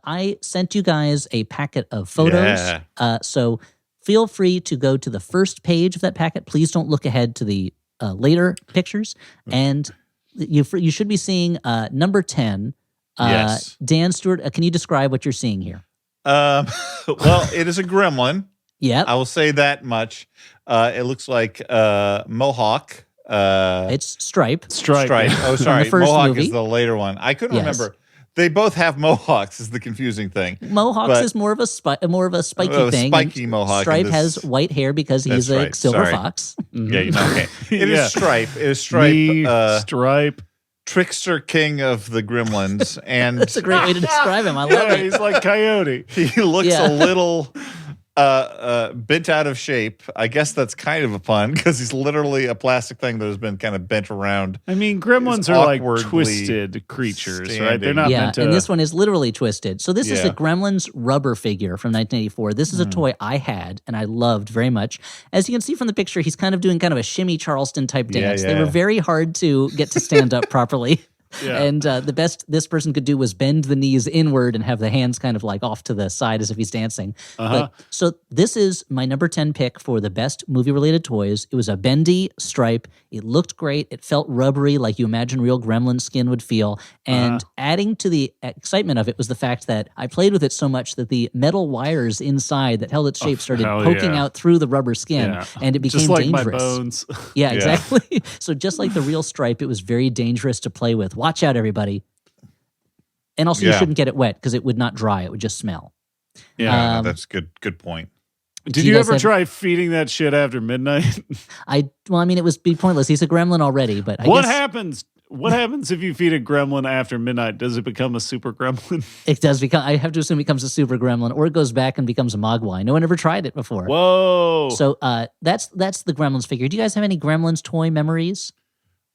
I sent you guys a packet of photos. Yeah. So feel free to go to the first page of that packet. Please don't look ahead to the later pictures. And you should be seeing number 10. Yes. Dan Stewart, can you describe what you're seeing here? Well, it is a gremlin. Yeah. I will say that much. It looks like Mohawk. It's Stripe. Stripe. Oh, sorry. Mohawk is the later one. I couldn't remember. They both have mohawks is the confusing thing. Mohawks is more of a spiky thing. Spiky mohawk. Stripe has white hair because he's a silver fox. Yeah, okay. It is Stripe. It is Stripe. Stripe. Trickster king of the gremlins. And that's a great way to describe him. I love it. He's like Coyote. He looks a little bent out of shape. I guess that's kind of a pun because he's literally a plastic thing that has been kind of bent around. I mean, gremlins are like twisted creatures, right? They're not meant to... and this one is literally twisted. So this is a Gremlins rubber figure from 1984. This is a toy I had and I loved very much. As you can see from the picture, he's kind of doing kind of a shimmy Charleston type dance. They were very hard to get to stand up properly. Yeah. And the best this person could do was bend the knees inward and have the hands kind of like off to the side as if he's dancing. But, so this is my number 10 pick for the best movie-related toys. It was a bendy Stripe. It looked great. It felt rubbery like you imagine real gremlin skin would feel. And adding to the excitement of it was the fact that I played with it so much that the metal wires inside that held its shape started poking out through the rubber skin. And it became just like dangerous. My bones. Yeah, exactly. So just like the real Stripe, it was very dangerous to play with. Watch out, everybody. And also, you shouldn't get it wet because it would not dry. It would just smell. Yeah, that's good point. Did you ever try feeding that shit after midnight? Well, I mean, it would be pointless. He's a gremlin already, but What happens? What happens if you feed a gremlin after midnight? Does it become a super gremlin? It does become. I have to assume it becomes a super gremlin, or it goes back and becomes a mogwai. No one ever tried it before. Whoa! So that's the Gremlins figure. Do you guys have any Gremlins toy memories?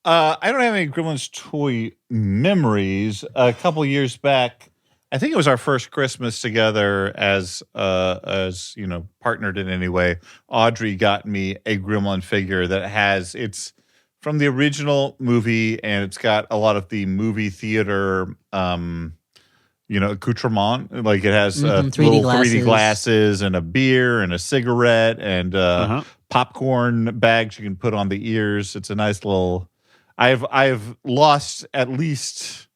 I don't have any Gremlins toy memories. A couple years back, I think it was our first Christmas together as you know, partnered in any way. Audrey got me a Gremlin figure that it's from the original movie, and it's got a lot of the movie theater, you know, accoutrement. Like it has 3D glasses and a beer and a cigarette and popcorn bags you can put on the ears. It's a nice little. I've lost at least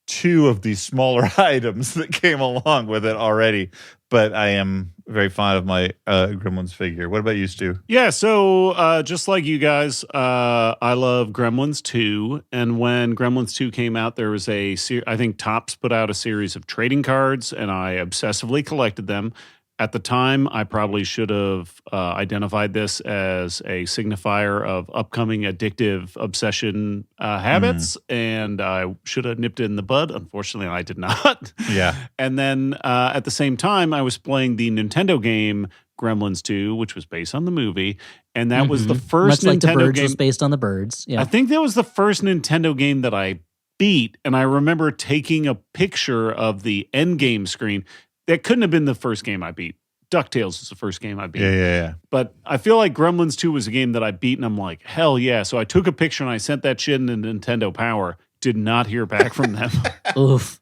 2 of these smaller items that came along with it already, but I am very fond of my Gremlins figure. What about you, Stu? Yeah, so just like you guys, I love Gremlins 2, and when Gremlins 2 came out, there was I think Topps put out a series of trading cards, and I obsessively collected them. At the time, I probably should have identified this as a signifier of upcoming addictive obsession habits, and I should have nipped it in the bud. Unfortunately, I did not. Yeah. And then at the same time, I was playing the Nintendo game Gremlins 2, which was based on the movie, and that was the first Much like Nintendo the Birds game. was based on the Birds. Yeah. I think that was the first Nintendo game that I beat, and I remember taking a picture of the end game screen. That couldn't have been the first game I beat. DuckTales is the first game I beat. Yeah. But I feel like Gremlins 2 was a game that I beat, and I'm like, hell yeah. So I took a picture, and I sent that shit into Nintendo Power. Did not hear back from them. Oof.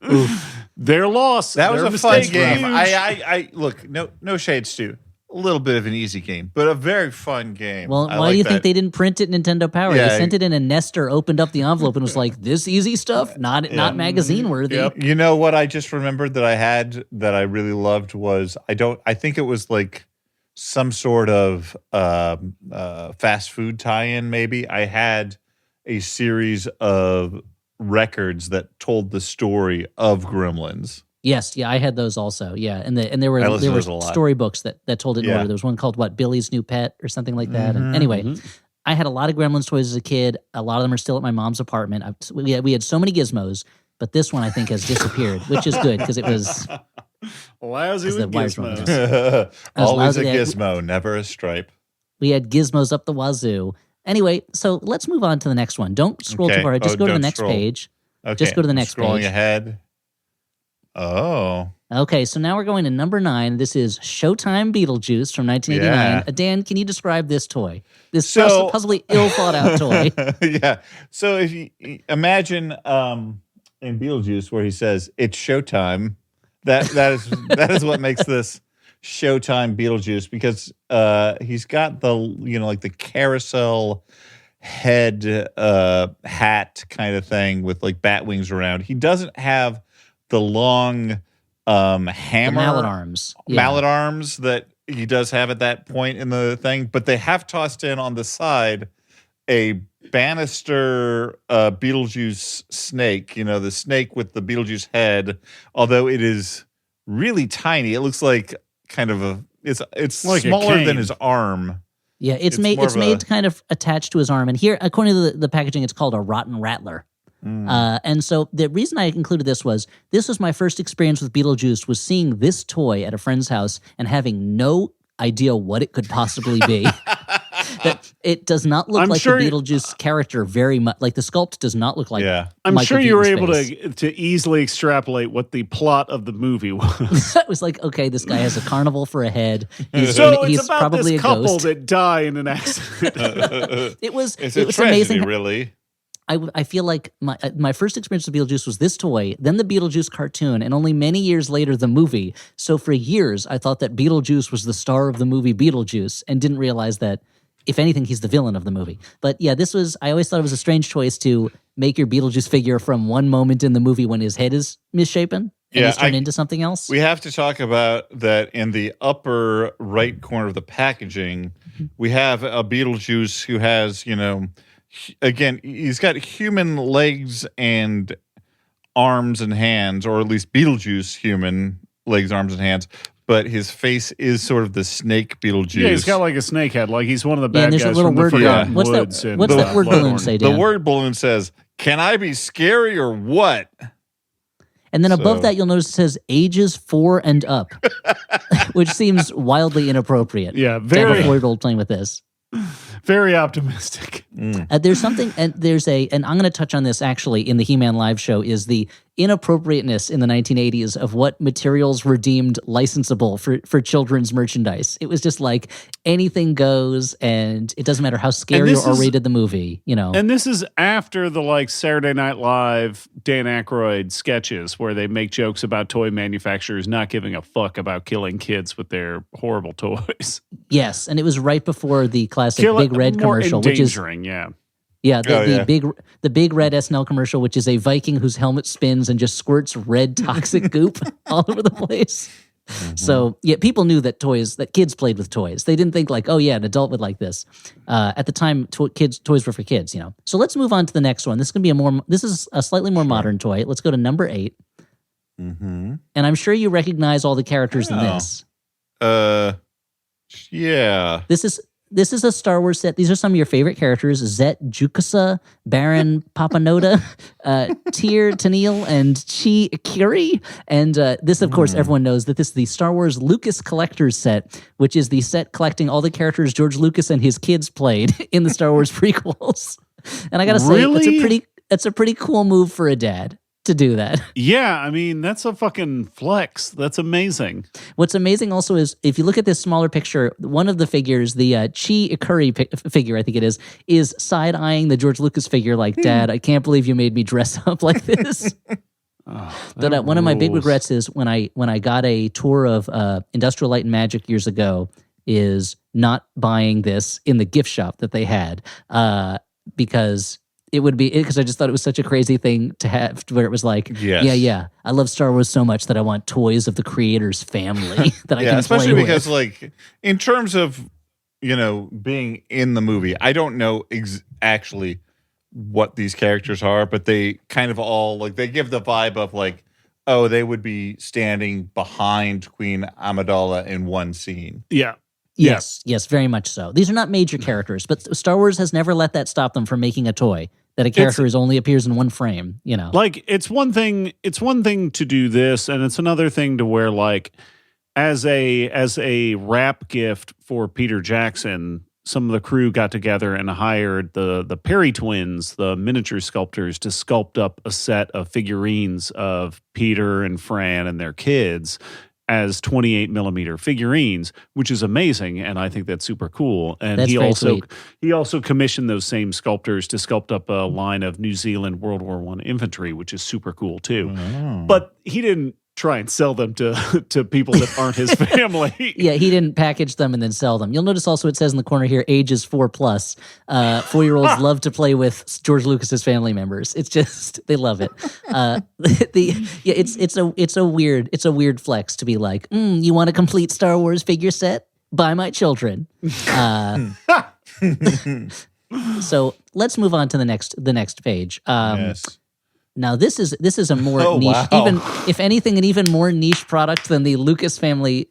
Their loss. That was Their a fun mistake. game. I look, no shade, Stu. A little bit of an easy game, but a very fun game. Well, why do you think they didn't print it in Nintendo Power? Yeah, they sent it in a nester, opened up the envelope, and was like, "This easy stuff, not magazine worthy." Yep. You know what I just remembered that I had that I really loved was I think it was like some sort of fast food tie-in. Maybe I had a series of records that told the story of Gremlins. Yes, I had those also. Yeah, and there were storybooks that told it in order. There was one called Billy's New Pet or something like that. And anyway, I had a lot of Gremlins toys as a kid. A lot of them are still at my mom's apartment. We had so many gizmos, but this one I think has disappeared, which is good because it was lousy with gizmos. Always a gizmo, never a Stripe. We had gizmos up the wazoo. Anyway, so let's move on to the next one. Don't scroll too far. Just go to the next page. Okay. Just go to the next page. Scrolling ahead. Oh. Okay, so now we're going to number 9. This is Showtime Beetlejuice from 1989. Yeah. Dan, can you describe this toy? This possibly ill-thought-out toy. Yeah. So if you imagine in Beetlejuice where he says, "It's showtime," that is what makes this Showtime Beetlejuice, because he's got the like the carousel head hat kind of thing with like bat wings around. He doesn't have the long hammer mallet arms that he does have at that point in the thing, but they have tossed in on the side a banister Beetlejuice snake, the snake with the Beetlejuice head, although it is really tiny. It looks like kind of it's like smaller than his arm. Yeah, it's made kind of attached to his arm. And here, according to the packaging, it's called a Rotten Rattler. And so the reason I included this was my first experience with Beetlejuice, was seeing this toy at a friend's house and having no idea what it could possibly be. That it does not look like the Beetlejuice character very much. Like the sculpt does not look like. Yeah, I'm sure you were able to easily extrapolate what the plot of the movie was. It was like, okay, this guy has a carnival for a head. He's about probably this a couple ghost that die in an accident. It was tragedy, amazing. Really. I feel like my first experience with Beetlejuice was this toy, then the Beetlejuice cartoon, and only many years later the movie. So for years, I thought that Beetlejuice was the star of the movie Beetlejuice, and didn't realize that, if anything, he's the villain of the movie. But yeah, I always thought it was a strange choice to make your Beetlejuice figure from one moment in the movie when his head is misshapen and he's turned into something else. We have to talk about that in the upper right corner of the packaging. We have a Beetlejuice who has, again, he's got human legs and arms and hands, or at least Beetlejuice human legs, arms, and hands. But his face is sort of the snake Beetlejuice. Yeah, he's got like a snake head. Like he's one of the bad guys from the Forgotten Woods. What's that word balloon say, Dan? The word balloon says, "Can I be scary or what?" And then above that, you'll notice it says ages 4 and up, which seems wildly inappropriate. Yeah, very. To have a 4-year-old playing with this. Very optimistic. There's something, and and I'm going to touch on this actually in the He-Man live show, is the inappropriateness in the 1980s of what materials were deemed licensable for children's merchandise. It was just like anything goes, and it doesn't matter how scary or R-rated the movie, And this is after the Saturday Night Live Dan Aykroyd sketches where they make jokes about toy manufacturers not giving a fuck about killing kids with their horrible toys. Yes, and it was right before the classic Big Red commercial, which is the big red SNL commercial, which is a Viking whose helmet spins and just squirts red toxic goop all over the place. Mm-hmm. So yeah, people knew that kids played with toys. They didn't think like, oh yeah, an adult would like this. At the time, toys were for kids, So let's move on to the next one. This is a slightly more modern toy. Let's go to number 8. Mm-hmm. And I'm sure you recognize all the characters in this. Yeah. This is a Star Wars set. These are some of your favorite characters: Zet Jukasa, Baron Papanoda, Tyr Tennille, and Chi Ikiri. And this, of course, everyone knows that this is the Star Wars Lucas Collector's set, which is the set collecting all the characters George Lucas and his kids played in the Star Wars prequels. And I gotta say, it's a pretty cool move for a dad to do that. Yeah, I mean, that's a fucking flex. That's amazing. What's amazing also is, if you look at this smaller picture, one of the figures, the Chi Ikuri figure, I think it is side-eyeing the George Lucas figure like, Dad, I can't believe you made me dress up like this. But one of my big regrets is when I got a tour of Industrial Light and Magic years ago, is not buying this in the gift shop that they had, because I just thought it was such a crazy thing to have, where it was like, yeah, I love Star Wars so much that I want toys of the creator's family that I can especially play because with. like in terms of being in the movie, I don't know actually what these characters are, but they kind of all they give the vibe of like, oh, they would be standing behind Queen Amidala in one scene. Yeah. Yes, very much so. These are not major characters, but Star Wars has never let that stop them from making a toy that a character only appears in one frame, Like, it's one thing to do this, and it's another thing to wear, like, as a wrap gift for Peter Jackson, some of the crew got together and hired the Perry twins, the miniature sculptors, to sculpt up a set of figurines of Peter and Fran and their kids as 28 millimeter figurines, which is amazing, and I think that's super cool. And he also commissioned those same sculptors to sculpt up a line of New Zealand World War I infantry, which is super cool too. Oh. But he didn't try and sell them to people that aren't his family. Yeah, he didn't package them and then sell them. You'll notice also it says in the corner here, ages 4+. 4-year-olds love to play with George Lucas's family members. It's just they love it. It's a weird flex to be like, you want a complete Star Wars figure set? Buy my children. So let's move on to the next page. Yes. Now this is a more niche, wow. even if anything, an even more niche product than the Lucas family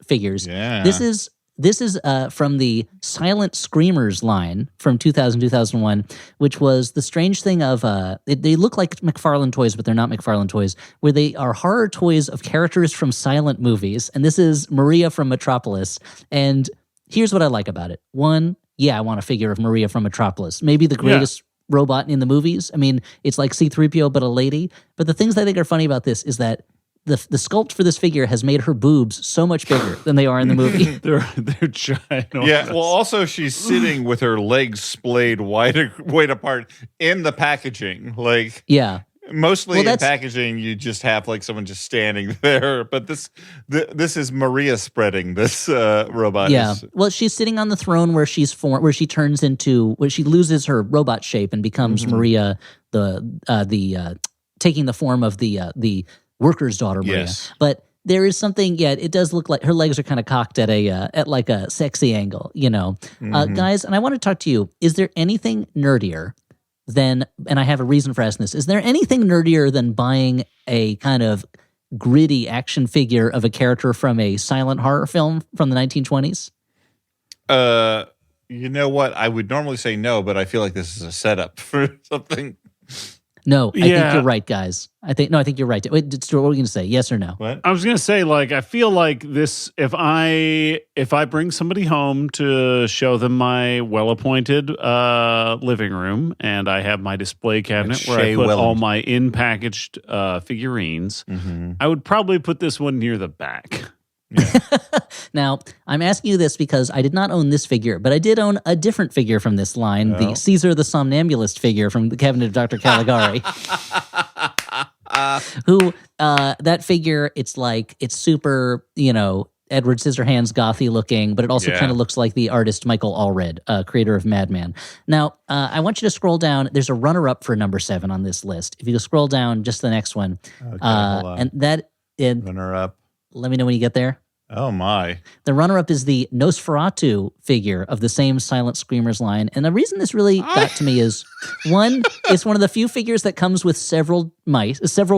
figures. Yeah. This is from the Silent Screamers line from 2000-2001, which was the strange thing of they look like McFarlane toys, but they're not McFarlane toys, where they are horror toys of characters from silent movies. And this is Maria from Metropolis. And here's what I like about it. One, yeah, I want a figure of Maria from Metropolis. Maybe the greatest robot in the movies. I mean, it's like C-3PO, but a lady. But the things I think are funny about this is that the sculpt for this figure has made her boobs so much bigger than they are in the movie. they're ginormous. Yeah, well, also she's sitting with her legs splayed wide apart in the packaging. Like, yeah. Mostly in packaging, you just have like someone just standing there. But this is Maria spreading this robot. Yeah. Well, she's sitting on the throne where she loses her robot shape and becomes Maria, taking the form of the worker's daughter Maria. Yes. But there is something. Yeah, it does look like her legs are kind of cocked at like a sexy angle. You know, guys. And I want to talk to you. Is there anything nerdier than, and I have a reason for asking this, is there anything nerdier than buying a kind of gritty action figure of a character from a silent horror film from the 1920s? You know what? I would normally say no, but I feel like this is a setup for something. No, I think you're right, guys. I think you're right. Wait, Stuart, what were you going to say? Yes or no? What? I was going to say, like, I feel like this, if I bring somebody home to show them my well-appointed living room, and I have my display cabinet where I put all my in-packaged figurines, I would probably put this one near the back. Yeah. Now, I'm asking you this because I did not own this figure, but I did own a different figure from this line, the Caesar the Somnambulist figure from the Cabinet of Dr. Caligari. Who, that figure, it's super, Edward Scissorhands gothy looking, but it also kind of looks like the artist Michael Allred, creator of Madman. Now, I want you to scroll down. There's a runner-up for number 7 on this list. If you go scroll down just the next one. Okay, hold on. And that... runner-up. Let me know when you get there. Oh, my. The runner-up is the Nosferatu figure of the same Silent Screamers line. And the reason this really got to me is, one, it's one of the few figures that comes with several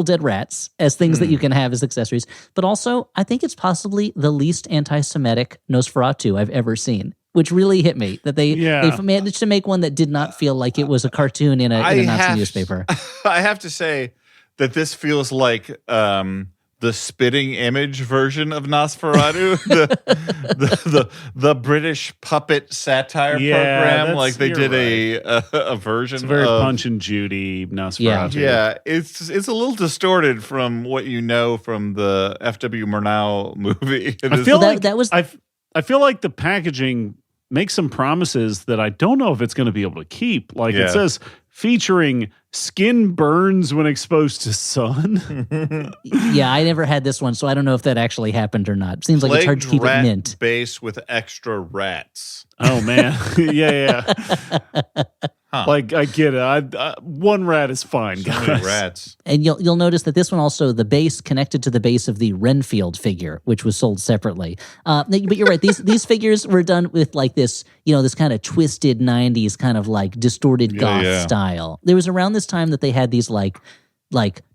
dead rats as things that you can have as accessories. But also, I think it's possibly the least anti-Semitic Nosferatu I've ever seen, which really hit me, that they managed to make one that did not feel like it was a cartoon in a Nazi newspaper. I have to say that this feels like... the spitting image version of Nosferatu, the British puppet satire program, like they did a version. It's very Punch and Judy Nosferatu. Yeah, it's a little distorted from what you know from the F.W. Murnau movie. I feel like the packaging makes some promises that I don't know if it's going to be able to keep. Like it says, featuring skin burns when exposed to sun. Yeah, I never had this one, so I don't know if that actually happened or not. Seems like it's hard to keep it mint. Base with extra rats. Oh man, yeah. Huh. Like I get it. One rat is fine, so guys. many rats. And you'll notice that this one also, the base connected to the base of the Renfield figure, which was sold separately. But you're right. These figures were done with like this, this kind of twisted '90s kind of like distorted goth style. There was around this time that they had these like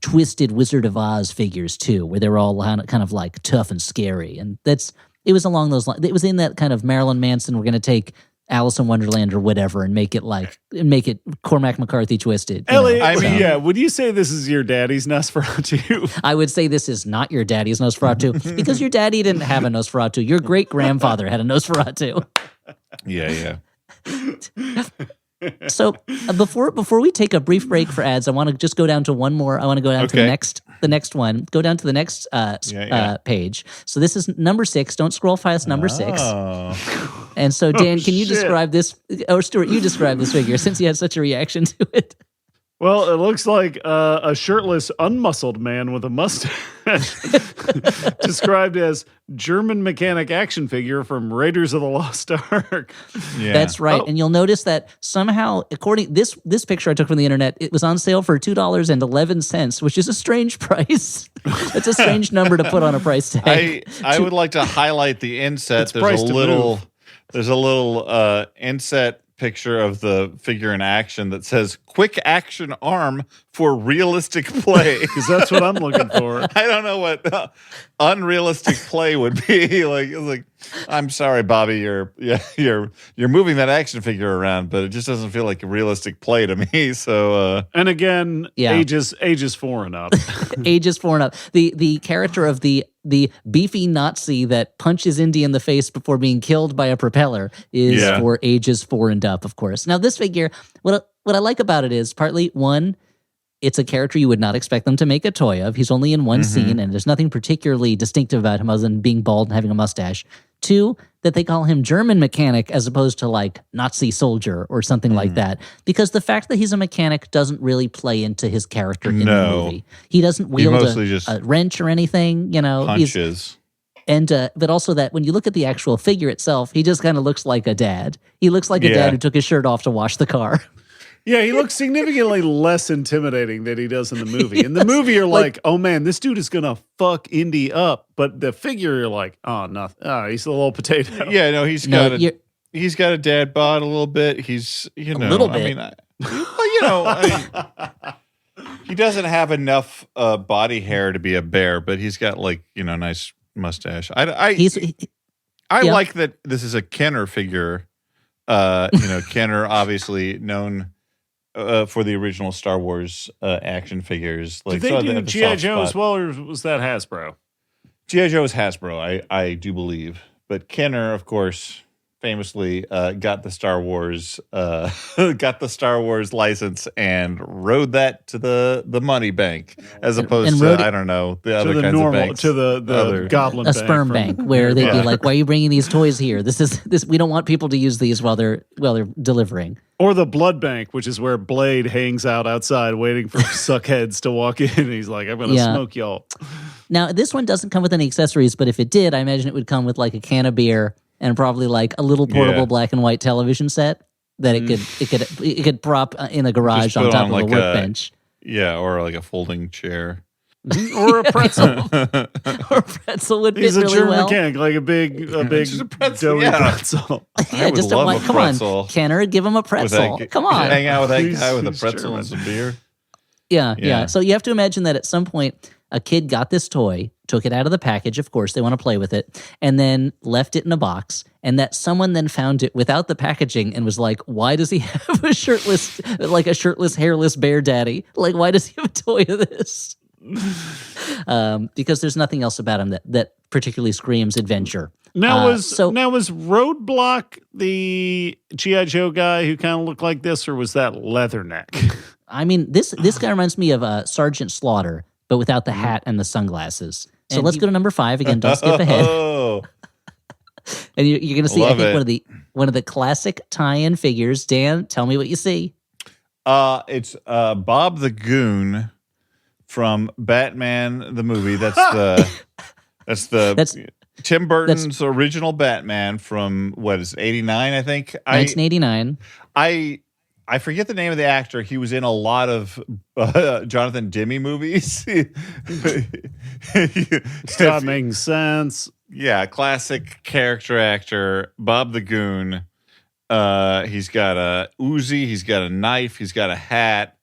twisted Wizard of Oz figures too, where they were all kind of like tough and scary. And it was along those lines. It was in that kind of Marilyn Manson, we're going to take Alice in Wonderland or whatever and make it Cormac McCarthy twisted. Elliott, would you say this is your daddy's Nosferatu? I would say this is not your daddy's Nosferatu because your daddy didn't have a Nosferatu. Your great-grandfather had a Nosferatu. Yeah. So before we take a brief break for ads, I want to just go down to one more. I want to go down to the next one. Go down to the next page. So this is number 6. Don't scroll past number 6. And so Dan, can you describe this? Or Stuart, you describe this figure since you had such a reaction to it. Well, it looks like a shirtless, unmuscled man with a mustache, described as German mechanic action figure from Raiders of the Lost Ark. Yeah. That's right. And you'll notice that somehow, according this picture I took from the internet, it was on sale for $2.11, which is a strange price. It's a strange number to put on a price tag. I would like to highlight the inset. There's a little inset picture of the figure in action that says "Quick Action Arm for Realistic Play." Because that's what I'm looking for. I don't know what unrealistic play would be. Like, I'm sorry, Bobby, you're moving that action figure around, but it just doesn't feel like a realistic play to me. So, and again, ages 4 and up. Ages 4 and up. The character of the beefy Nazi that punches Indy in the face before being killed by a propeller is for ages 4 and up, of course. Now, this figure, what I like about it is partly, one, it's a character you would not expect them to make a toy of. He's only in one scene, and there's nothing particularly distinctive about him other than being bald and having a mustache. 2, that they call him German mechanic as opposed to like Nazi soldier or something like that. Because the fact that he's a mechanic doesn't really play into his character in the movie. He doesn't wield a wrench or anything. Punches. But also that when you look at the actual figure itself, he just kind of looks like a dad. He looks like a dad who took his shirt off to wash the car. Yeah, he looks significantly less intimidating than he does in the movie. In the movie, you're like, oh man, this dude is going to fuck Indy up. But the figure, you're like, oh, nothing. Oh, he's a little potato. Yeah, no, he's got a dad bod a little bit. He's, a little bit. He doesn't have enough body hair to be a bear, but he's got nice mustache. I like that this is a Kenner figure. Kenner obviously known for the original Star Wars action figures. Did they do G.I. Joe as well, or was that Hasbro? G.I. Joe is Hasbro, I do believe. But Kenner, of course, famously got the Star Wars license and rode that to the money bank, as opposed to I don't know the other kinds of banks, to the goblin bank, sperm bank, where they'd be like, "Why are you bringing these toys here? This we don't want people to use these while they're delivering." Or the blood bank, which is where Blade hangs out outside waiting for suckheads to walk in. And he's like, I'm going to smoke y'all. Now, this one doesn't come with any accessories, but if it did, I imagine it would come with like a can of beer and probably like a little portable black and white television set that it could prop in a garage on top of a workbench. Or like a folding chair. Or a pretzel. Or a pretzel would fit really well. He's a German mechanic, like a big pretzel, doughy pretzel. I would love a pretzel. Come on, Kenner, give him a pretzel. Come on. Hang out with that guy with a pretzel German. And some beer. Yeah. So you have to imagine that at some point, a kid got this toy, took it out of the package, of course, they want to play with it, and then left it in a box, and that someone then found it without the packaging and was like, why does he have a shirtless, hairless bear daddy? Like, why does he have a toy of this? Because there's nothing else about him that particularly screams adventure. Now was Roadblock the G.I. Joe guy who kind of looked like this, or was that Leatherneck? I mean, this guy reminds me of Sergeant Slaughter, but without the hat and the sunglasses. So let's go to number 5 again. Don't skip ahead. And you're going to see, I think, one of the classic tie-in figures. Dan, tell me what you see. It's Bob the Goon from Batman the movie. That's Tim Burton's original Batman from, what is it, 89, I think? 1989. I forget the name of the actor. He was in a lot of Jonathan Demme movies. Stop making sense. Yeah, classic character actor, Bob the Goon. He's got a Uzi, he's got a knife, he's got a hat.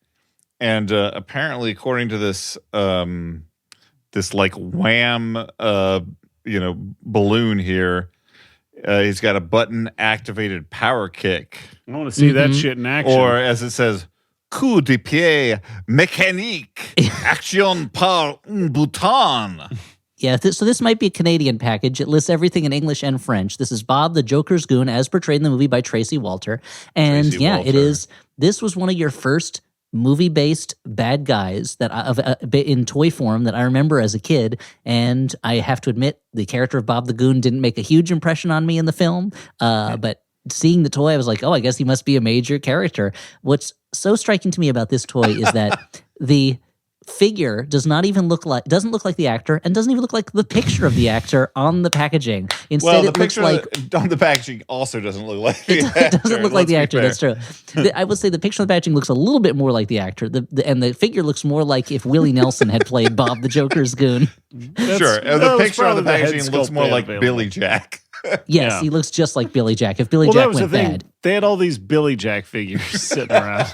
And apparently, according to this like Wham, balloon here, he's got a button-activated power kick. I want to see that shit in action. Or, as it says, coup de pied mécanique, action par un bouton. Yeah, so this might be a Canadian package. It lists everything in English and French. This is Bob the Joker's Goon, as portrayed in the movie by Tracy Walter. And it is. This was one of your first movie-based bad guys in toy form that I remember as a kid, and I have to admit the character of Bob the Goon didn't make a huge impression on me in the film, but seeing the toy, I was like, oh, I guess he must be a major character. What's so striking to me about this toy is that the figure doesn't look like the actor, and doesn't even look like the picture of the actor on the packaging. Instead, it looks like on the packaging also doesn't look like the actor. It doesn't look like the actor. That's true. I would say the picture on the packaging looks a little bit more like the actor. And the figure looks more like if Willie Nelson had played Bob the Joker's goon. Sure. The picture on the packaging looks more like Billy Jack. Yes, he looks just like Billy Jack. If Billy Jack went bad. They had all these Billy Jack figures sitting around.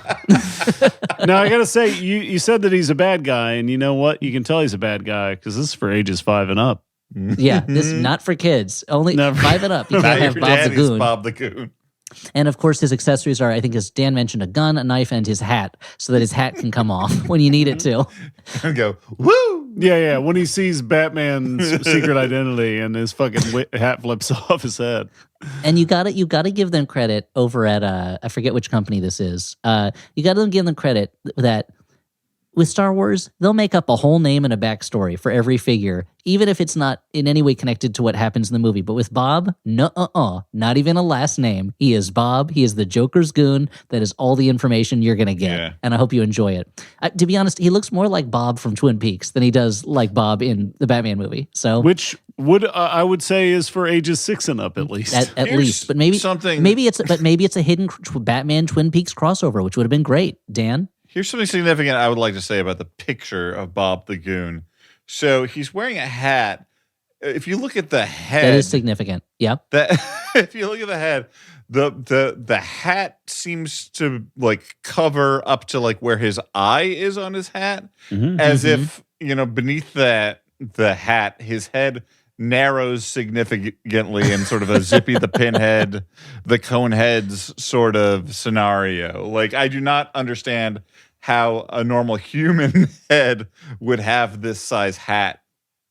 Now, I got to say, you said that he's a bad guy, and you know what? You can tell he's a bad guy because this is for ages 5 and up. Yeah, this is not for kids. Only 5 and up. You can't have Bob the Goon. And of course, his accessories are, I think, as Dan mentioned, a gun, a knife, and his hat, so that his hat can come off when you need it to. And go, woo! Yeah. When he sees Batman's secret identity and his fucking hat flips off his head. And you gotta give them credit over at I forget which company this is. You gotta give them credit that with Star Wars, they'll make up a whole name and a backstory for every figure, even if it's not in any way connected to what happens in the movie. But with Bob, not even a last name. He is Bob. He is the Joker's goon. That is all the information you're going to get. Yeah. And I hope you enjoy it. To be honest, he looks more like Bob from Twin Peaks than he does like Bob in the Batman movie. So, which I would say is for ages 6 and up at least. At least, but maybe it's a hidden Batman Twin Peaks crossover, which would have been great. Dan? Here's something significant I would like to say about the picture of Bob the Goon. So he's wearing a hat. If you look at the head, that is significant. Yep. If you look at the head, the hat seems to like cover up to like where his eye is on his hat, as if beneath the hat, his head narrows significantly in sort of a Zippy the Pinhead, the Coneheads sort of scenario. Like, I do not understand how a normal human head would have this size hat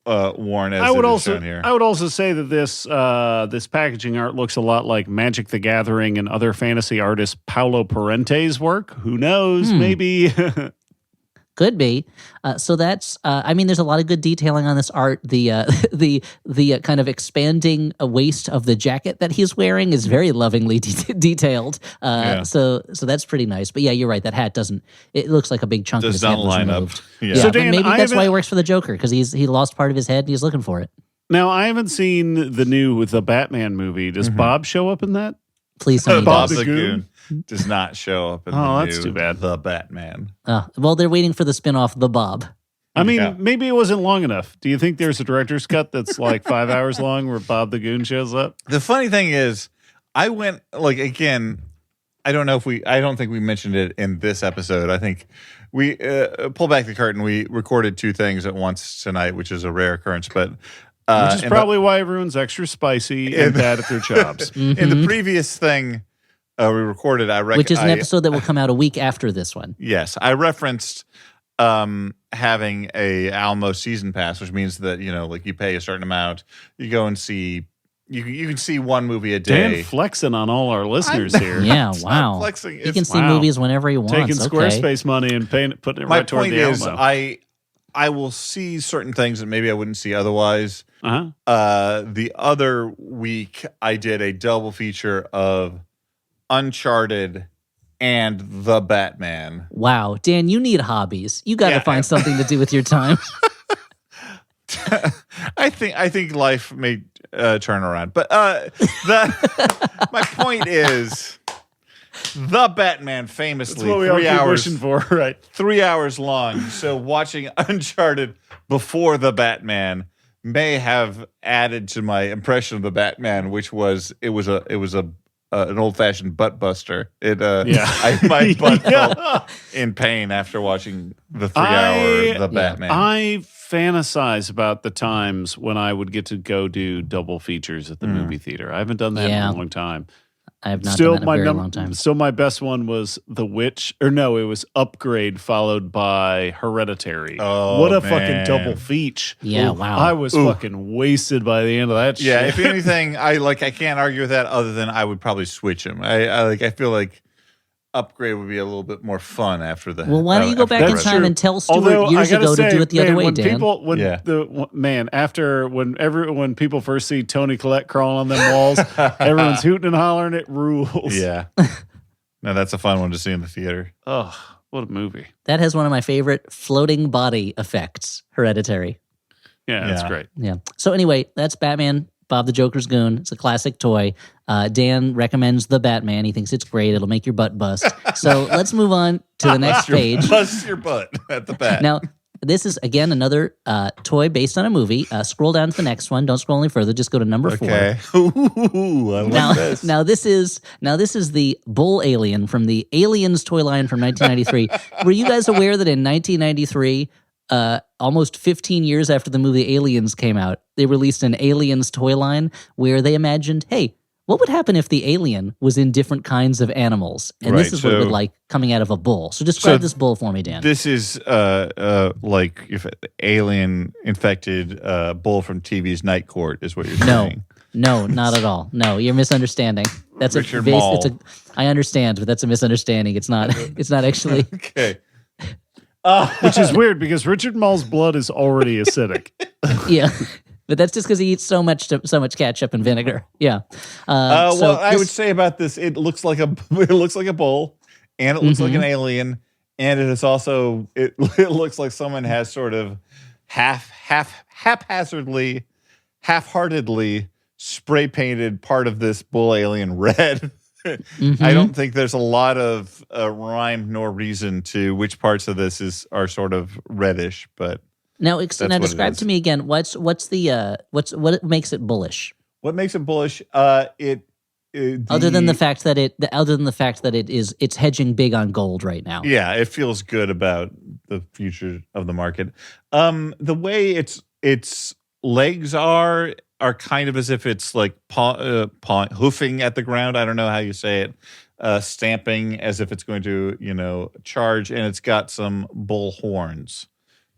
worn as shown here. I would also say that this packaging art looks a lot like Magic the Gathering and other fantasy artist Paulo Parente's work. Who knows? Maybe. Could be. So that's. There's a lot of good detailing on this art. The kind of expanding waist of the jacket that he's wearing is very lovingly detailed. So that's pretty nice. But yeah, you're right. That hat doesn't. It looks like a big chunk of his head was removed. Yeah. So Dan, but maybe that's why he works for the Joker, because he lost part of his head and he's looking for it. Now, I haven't seen the Batman movie. Does Bob show up in that? Please tell me Bob the Goon does not show up in that's too bad. The Batman. Well, they're waiting for the spinoff, The Bob. I mean, maybe it wasn't long enough. Do you think there's a director's cut that's like 5 hours long where Bob the Goon shows up? The funny thing is, I went, like, again, I don't think we mentioned it in this episode. I think we pull back the curtain. We recorded 2 things at once tonight, which is a rare occurrence, but which is probably why everyone's extra spicy and bad at their jobs. In the previous thing we recorded, which is an episode that will come out a week after this one. Yes, I referenced having a Alamo season pass, which means that like you pay a certain amount, you go and see. You can see one movie a day. Dan flexing on all our listeners here. Yeah, wow. Flexing. He can see movies whenever he wants. Taking Squarespace money and putting it right toward the Alamo. My point is, I will see certain things that maybe I wouldn't see otherwise. The other week, I did a double feature of Uncharted and The Batman. Wow. Dan, you need hobbies. You got to find something to do with your time. I think life may turn around. But my point is, The Batman famously, that's what we 3 hours pushing for, right? 3 hours long. So watching Uncharted before The Batman may have added to my impression of The Batman, which was an old-fashioned butt buster. My butt felt in pain after watching the 3-hour The Batman. I fantasize about the times when I would get to go do double features at the movie theater. I haven't done that in a long time. I have not done that in a very long time. Still, my best one was The Witch. Or no, it was Upgrade followed by Hereditary. Oh, what a fucking double feature. Yeah, wow. I was fucking wasted by the end of that shit. Yeah, if anything, I can't argue with that other than I would probably switch him. I feel like upgrade would be a little bit more fun after the. Well, why don't you go back in time and tell Stuart years ago to do it the other way, Dan? When people first see Tony Collette crawling on them walls, everyone's hooting and hollering. It rules. Yeah. No, that's a fun one to see in the theater. Oh, what a movie! That has one of my favorite floating body effects. Hereditary. Yeah, that's great. Yeah. So anyway, that's Batman. Bob the Joker's Goon. It's a classic toy. Dan recommends the Batman. He thinks it's great. It'll make your butt bust. So let's move on to the next page. Bust your butt at the bat. Now, this is, again, another toy based on a movie. Scroll down to the next one. Don't scroll any further. Just go to number 4. Okay. Ooh, I like this. Now this is the Bull Alien from the Aliens toy line from 1993. Were you guys aware that in 1993... almost 15 years after the movie Aliens came out, they released an Aliens toy line where they imagined, hey, what would happen if the alien was in different kinds of animals? And this is what it would like coming out of a bull. So describe this bull for me, Dan. This is like if an alien infected bull from TV's Night Court is what you're saying. No, not at all. No, you're misunderstanding. That's Richard Mall. I understand, but that's a misunderstanding. It's not actually. Okay. Which is weird because Richard Mall's blood is already acidic. Yeah, but that's just because he eats so much ketchup and vinegar. Yeah. I would say about this, it looks like a bull, and it looks like an alien, and it is also it looks like someone has sort of haphazardly, half-heartedly spray painted part of this bull alien red. I don't think there's a lot of rhyme nor reason to which parts of this are sort of reddish, but now describe to me again what makes it bullish? What makes it bullish? Other than the fact that it's hedging big on gold right now. Yeah, it feels good about the future of the market. The way its legs are kind of as if it's like hoofing at the ground. I don't know how you say it. Stamping as if it's going to, charge, and it's got some bull horns.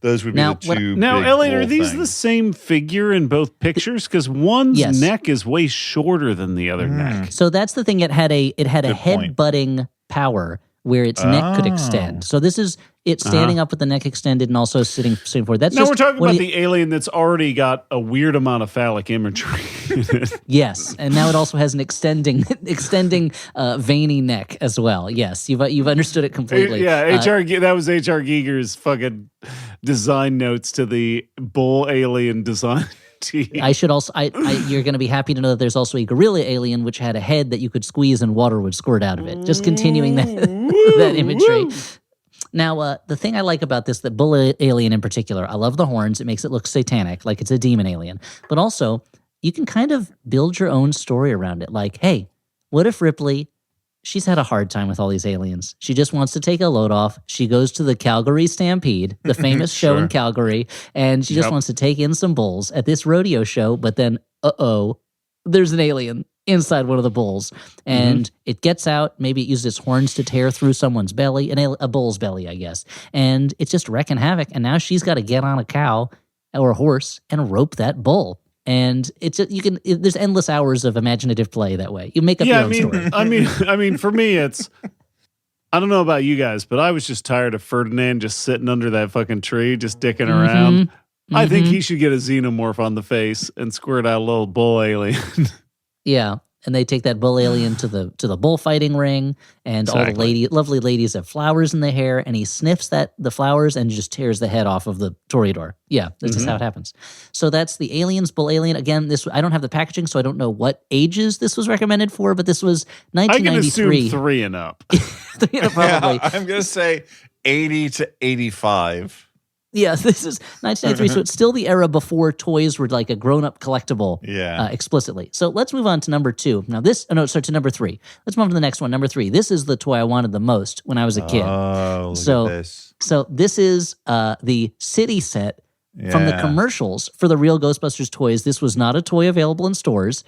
Those would be the two. Now, Elliott, are these things. the same figure in both pictures? Because one's neck is way shorter than the other neck. So that's the thing. It had a head-butting power where its neck could extend. So this is it standing up with the neck extended and also sitting forward. That's we're talking about the alien that's already got a weird amount of phallic imagery. Yes, and now it also has an extending veiny neck as well. Yes, you've understood it completely. Yeah, that was H.R. Giger's fucking design notes to the bull alien design. I should also. You're going to be happy to know that there's also a gorilla alien which had a head that you could squeeze and water would squirt out of it. Just continuing that imagery. Now, the thing I like about this, the bull alien in particular, I love the horns. It makes it look satanic, like it's a demon alien. But also, you can kind of build your own story around it. Like, hey, what if Ripley? She's had a hard time with all these aliens. She just wants to take a load off. She goes to the Calgary Stampede, the famous show in Calgary, and she just wants to take in some bulls at this rodeo show. But then, there's an alien inside one of the bulls. And it gets out. Maybe it uses its horns to tear through someone's belly, a bull's belly, I guess. And it's just wrecking havoc. And now she's got to get on a cow or a horse and rope that bull. And there's endless hours of imaginative play that way. You make up your own story. I mean, for me, it's, I don't know about you guys, but I was just tired of Ferdinand just sitting under that fucking tree, just dicking around. I think he should get a xenomorph on the face and squirt out a little bull alien. Yeah. And they take that bull alien to the bullfighting ring, and all the lovely ladies have flowers in their hair, and he sniffs the flowers and just tears the head off of the toreador. Yeah, this is how it happens. So that's the Aliens, Bull Alien. Again, I don't have the packaging, so I don't know what ages this was recommended for, but this was 1993. I can assume 3 and up. 3 and up, probably. Yeah, I'm going to say 80 to 85. Yeah, this is 1993, so it's still the era before toys were like a grown-up collectible explicitly. So let's move on to number 2. Now to number 3. Let's move on to the next one, number 3. This is the toy I wanted the most when I was a kid. Oh, look at this. So this is the city set from the commercials for the real Ghostbusters toys. This was not a toy available in stores.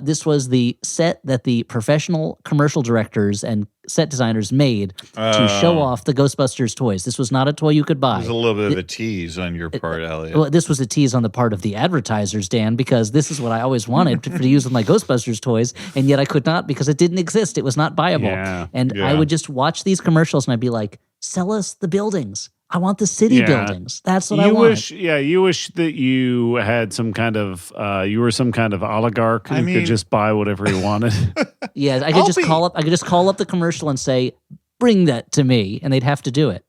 This was the set that the professional commercial directors and set designers made to show off the Ghostbusters toys. This was not a toy you could buy. There's a little bit of a tease on your part, Elliott. Well, this was a tease on the part of the advertisers, Dan, because this is what I always wanted to use with my Ghostbusters toys, and yet I could not because it didn't exist. It was not buyable. I would just watch these commercials and I'd be like, sell us the buildings. I want the city buildings. That's what I want. You wish that you had some kind of, you were some kind of oligarch who could just buy whatever he wanted. Yeah, I could just call up the commercial and say, bring that to me, and they'd have to do it.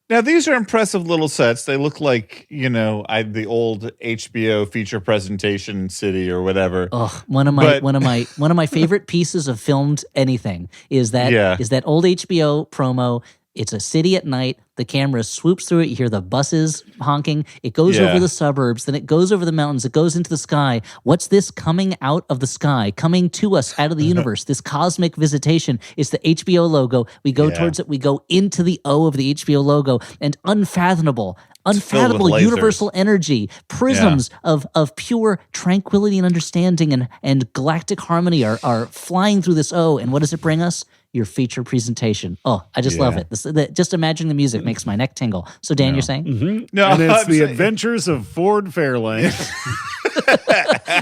Now, these are impressive little sets. They look like, the old HBO feature presentation city or whatever. Oh, one of my favorite pieces of filmed anything is that old HBO promo. It's a city at night. The camera swoops through it. You hear the buses honking. It goes over the suburbs. Then it goes over the mountains. It goes into the sky. What's this coming out of the sky, coming to us out of the universe? This cosmic visitation. It's the HBO logo. We go towards it. We go into the O of the HBO logo. And unfathomable universal energy, prisms of pure tranquility and understanding and galactic harmony are flying through this O. And what does it bring us? Your feature presentation. Oh, I just love it. Just imagining the music makes my neck tingle. So, Dan, you're saying? Mm-hmm. No, and it's the Adventures of Ford Fairlane.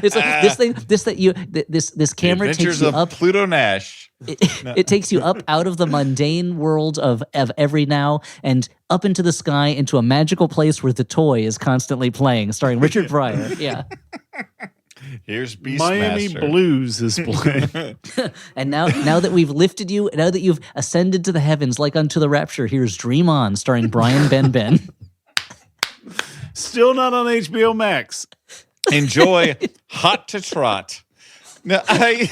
It's like this camera takes you up. Pluto Nash. It takes you up out of the mundane world of every now and up into the sky into a magical place where the toy is constantly playing, starring Richard Pryor. Yeah. Here's Beastmaster. Miami Blues is playing. And now that we've lifted you, now that you've ascended to the heavens like unto the rapture, here's Dream On, starring Brian Ben. Still not on HBO Max. Enjoy Hot to Trot. Now, I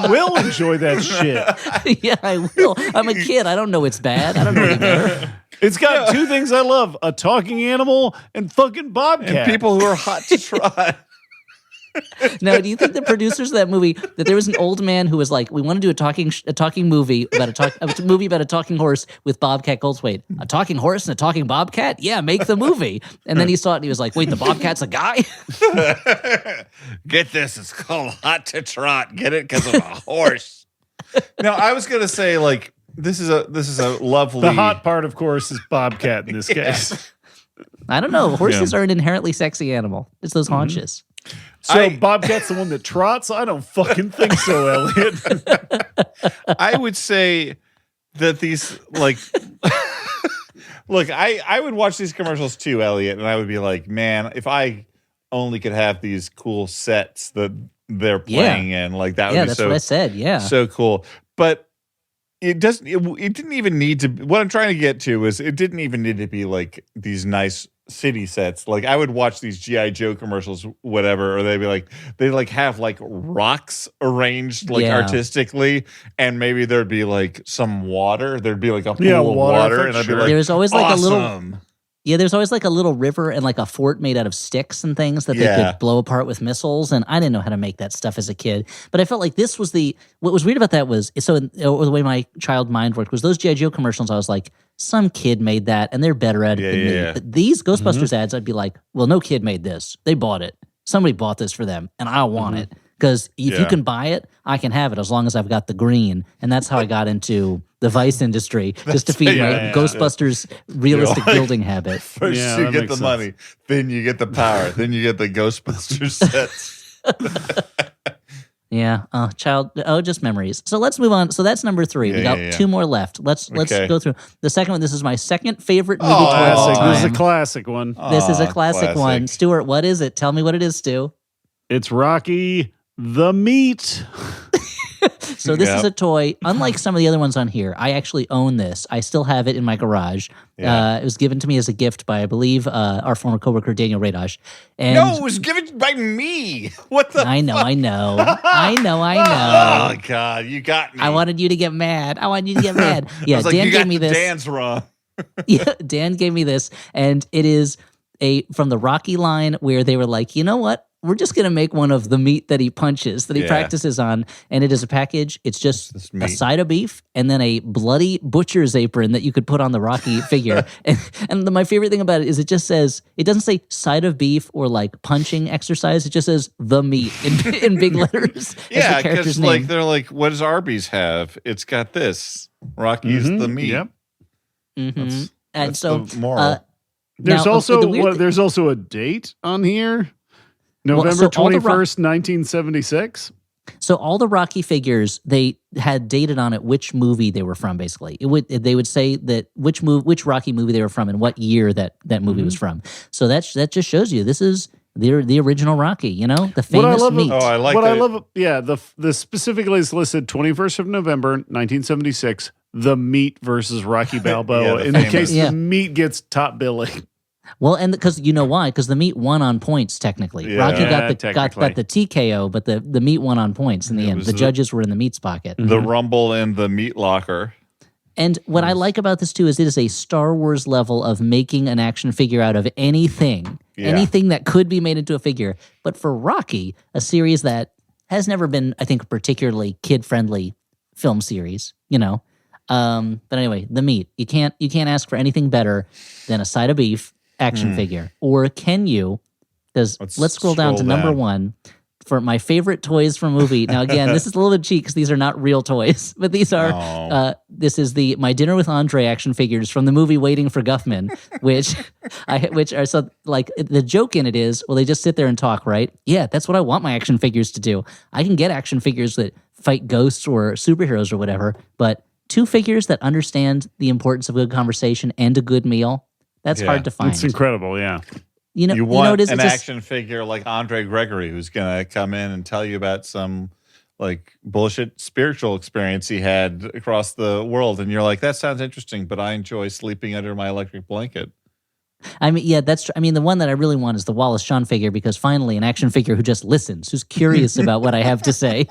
will enjoy that shit. Yeah, I will. I'm a kid. I don't know it's bad. I don't know any better. It's got two things I love: a talking animal and fucking bobcat. And people who are hot to trot. Now, do you think the producers of that movie, that there was an old man who was like, we want to do a talking movie about a movie about a talking horse with Bobcat Goldthwait. A talking horse and a talking bobcat? Yeah, make the movie. And then he saw it and he was like, wait, the bobcat's a guy? Get this, it's called Hot to Trot. Get it? Because of a horse. Now, I was going to say, like, this is a lovely... The hot part, of course, is bobcat in this case. I don't know. Horses are an inherently sexy animal. It's those haunches. So bobcat's the one that trots? I don't fucking think so, Elliott. I would say that these, like... Look, I would watch these commercials too, Elliott, and I would be like, man, if I only could have these cool sets that they're playing in, like that would be so... Yeah, that's what I said, yeah. So cool. But it didn't even need to... What I'm trying to get to is it didn't even need to be like these nice city sets. Like I would watch these G.I. Joe commercials, whatever, or they'd have like rocks arranged like artistically, and maybe there'd be like some water. There'd be like a pool of water, and I'd be like, there's always like a little... Yeah, there's always like a little river and like a fort made out of sticks and things that they could blow apart with missiles. And I didn't know how to make that stuff as a kid. But I felt like this was what was weird about that was, or the way my child mind worked was those G.I. Joe commercials, I was like, some kid made that and they're better at it than me. Yeah. But these Ghostbusters ads, I'd be like, well, no kid made this. They bought it. Somebody bought this for them and I want it. Because if you can buy it, I can have it as long as I've got the green. And that's how I got into the Vice industry, just to feed my Ghostbusters realistic building habit. First you get the money, then you get the power, then you get the Ghostbusters sets. Just memories. So let's move on. So that's number 3. We got 2 more left. Let's go through the second one. This is my second favorite movie toy of all time. This is a classic one. This is a classic one. Stuart, what is it? Tell me what it is, Stu. It's Rocky the Meat. So this is a toy. Unlike some of the other ones on here, I actually own this. I still have it in my garage. Yeah. It was given to me as a gift by, I believe, our former coworker Daniel Radosh. And no, it was given by me. What the? I know. Oh God, you got me. I wanted you to get mad. Yeah, I was like, Dan gave me this. Dan's wrong. Yeah, Dan gave me this, and it is from the Rocky line where they were like, you know what? we're just going to make one of the meat that he punches, that he practices on. And it is a package. It's just a side of beef and then a bloody butcher's apron that you could put on the Rocky figure. And my favorite thing about it is it just says, it doesn't say side of beef or like punching exercise. It just says the meat in big letters. Yeah, because like they're like, what does Arby's have? It's got this. Rocky's the meat. Yep. And so the moral. There's also a date on here. November 21st, 1976. So all the Rocky figures, they had dated on it which movie they were from, basically. They would say that which Rocky movie they were from and what year that movie was from. So that just shows you this is the original Rocky, the famous meat. Oh, I like what that. I love, the specifically is listed 21st of November, 1976, the meat versus Rocky Balboa, in case the meat gets top billing. Well, and because you know why? Because the meat won on points technically. Yeah. Rocky got the TKO, but the meat won on points in the end. The judges were in the meat's pocket. The rumble in the meat locker. And what I like about this too is it is a Star Wars level of making an action figure out of anything that could be made into a figure. But for Rocky, a series that has never been, I think, a particularly kid-friendly film series, But anyway, the meat. You can't ask for anything better than a side of beef action figure. Or can you? Because let's scroll down to number 1 for my favorite toys from a movie. Now, again, this is a little bit cheap because these are not real toys, but these are, this is the My Dinner with Andre action figures from the movie Waiting for Guffman, which are so, like, the joke in it is, well, they just sit there and talk, right? Yeah, that's what I want my action figures to do. I can get action figures that fight ghosts or superheroes or whatever, but 2 figures that understand the importance of a good conversation and a good meal, that's hard to find. It's incredible, yeah. You want an action figure like Andre Gregory who's going to come in and tell you about some like bullshit spiritual experience he had across the world. And you're like, that sounds interesting, but I enjoy sleeping under my electric blanket. I mean, yeah, that's true. I mean, the one that I really want is the Wallace Shawn figure because finally an action figure who just listens, who's curious about what I have to say.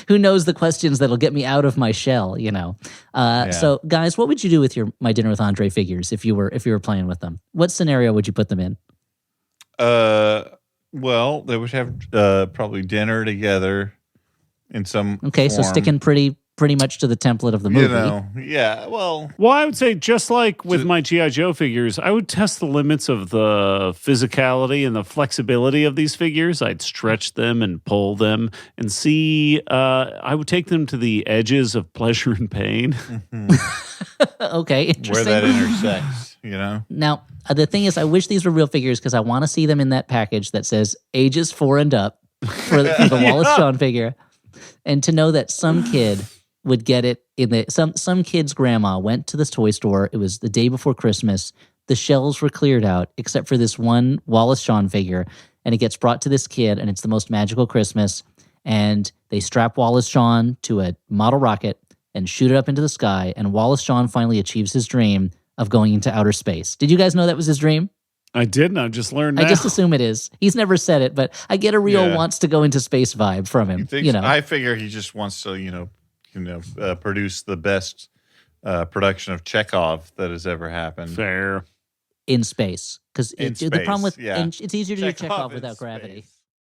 Who knows the questions that'll get me out of my shell, So, guys, what would you do with your My Dinner with Andre figures if you were playing with them? What scenario would you put them in? Well, they would have probably dinner together in some form. So sticking pretty much to the template of the movie. Well, I would say just like with my G.I. Joe figures, I would test the limits of the physicality and the flexibility of these figures. I'd stretch them and pull them and see. I would take them to the edges of pleasure and pain. Okay, interesting. Where that intersects, Now, the thing is, I wish these were real figures because I want to see them in that package that says ages 4 and up for the Wallace Shawn figure. And to know that some kid would get it some kid's grandma went to this toy store. It was the day before Christmas. The shelves were cleared out except for this one Wallace Shawn figure, and it gets brought to this kid, and it's the most magical Christmas. And they strap Wallace Shawn to a model rocket and shoot it up into the sky, and Wallace Shawn finally achieves his dream of going into outer space. Did you guys know that was his dream? I didn't. I just learned now. I just assume it is. He's never said it, but I get a real wants to go into space vibe from him. I figure he just wants to, produce the best production of Chekhov that has ever happened. Fair. In space. Because the problem with it's easier to do Chekhov without gravity.